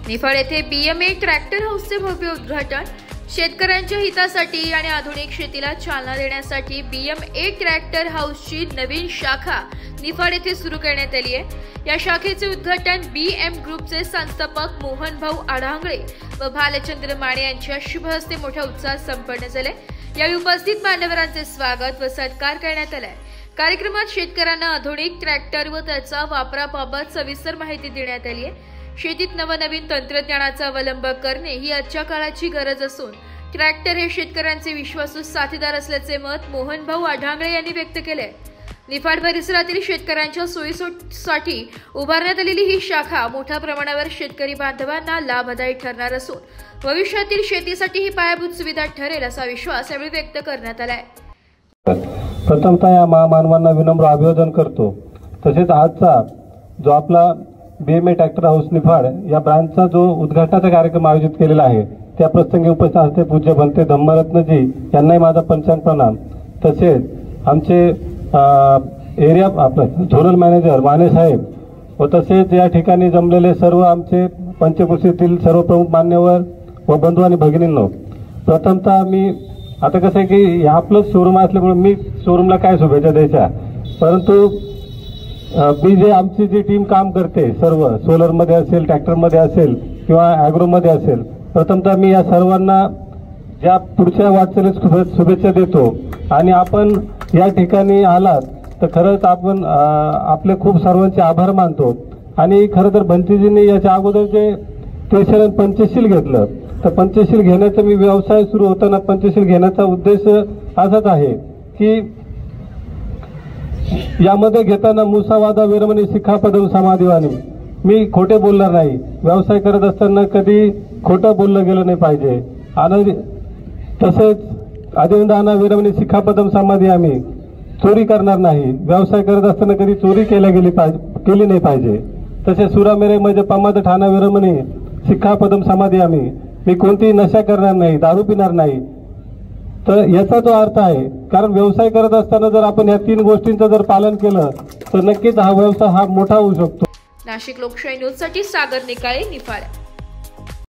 निफाड येथे BM1 tractor हाऊसचे भव्य उद्घाटन। शेतकऱ्यांच्या हितासाठी आणि आधुनिक शेतीला चालना देण्यासाठी BM1 ट्रॅक्टर हाऊसची नवीन शाखा निफाड येथे सुरू करण्यात आली आहे। या शाखेचे उद्घाटन BM ग्रुपचे संस्थापक मोहन भाऊ आढांगळे व भालचंद्र माने यांच्या शुभ हस्ते मोठ्या उत्साहात संपन्न झाले। यावेळी उपस्थित मान्यवरांचे स्वागत व सत्कार करण्यात आला। कार्यक्रमात शेतकऱ्यांना आधुनिक ट्रॅक्टर व त्याच्या वापराबाबत सविस्तर माहिती देण्यात आली आहे। शेतीत नवनवीन तंत्रज्ञानाचा अवलंब करणे ही आजच्या काळाची गरज असून ट्रॅक्टर हे शेतकऱ्यांचे विश्वासू साथीदार असल्याचे मत मोहन भाऊ आढांगळे यांनी व्यक्त केले। निफाड परिसरातील शेतकऱ्यांच्या सोयीसाठी उभारण्यात आलेली ही शाखा मोठ्या प्रमाणावर शेतकरी बांधवांना लाभदायी ठरणार असून भविष्यातील शेतीसाठी ही पायाभूत सुविधा ठरेल असा विश्वास यावेळी व्यक्त करण्यात आला आहे। प्रथमतः या महामानवांना विनम्र अभिवादन करतो। तसेच आजचा जो आपला BM1 ट्रॅक्टर हाऊस निफाड या ब्रांचचा जो उद्घाटनाचा कार्यक्रम आयोजित केलेला आहे त्या प्रसंगी उपस्थित असलेले पूज्य भंते धम्मरत्नजी यांनाही माझा पंचांग प्रणाम। तसेच आमचे एरिया झोनल मॅनेजर माने साहेब व तसेच या ठिकाणी जमलेले सर्व आमचे पंचक्रोशीतील सर्व प्रमुख मान्यवर व बंधू आणि भगिनींनो, प्रथमतः मी आता कसं आहे की आपलं शोरूम असल्यामुळे मी शोरूमला काय शुभेच्छा द्यायच्या, परंतु मी जे आमची जी टीम काम करते सर्व सोलरमध्ये असेल, ट्रॅक्टरमध्ये असेल किंवा ॲग्रोमध्ये असेल, प्रथमतः मी या सर्वांना ज्या पुढच्या वाटचालीस शुभेच्छा देतो। आणि आपण या ठिकाणी आलात तर खरंच आपण आपले खूप सर्वांचे आभार मानतो। आणि खरं तर भंतीजींनी याच्या अगोदर जे स्पेशल पंचशील घेतलं तर पंचशील घेण्याचा मी व्यवसाय सुरू होताना पंचशील घेण्याचा उद्देश असाच आहे की यामध्ये घेताना मुसावादा विरमणी शिखापदम समाधिवानी, मी खोटे बोलणार नाही। व्यवसाय करत असताना कधी खोटं बोललं गेलं नाही पाहिजे। आणि तसेच आदिवदाना विरमणी शिखापदम समाधी, आम्ही चोरी करणार नाही। व्यवसाय करत असताना कधी चोरी केली नाही पाहिजे। तसेच सुरामेरे म्हणजे पमाद ठाणा विरमणी शिखापदम समाधी, मी कोणतीही नशा करणार नाही, दारू पिणार नाही। तर याचा तो अर्थ आहे, कारण व्यवसाय करत असताना जर आपण या 3 गोष्टींचं जर पालन केलं तर नक्कीच हा व्यवसाय हा मोठा होऊ शकतो। नाशिक लोकशाही न्यूज साठी सागर निकाळे, निफाड।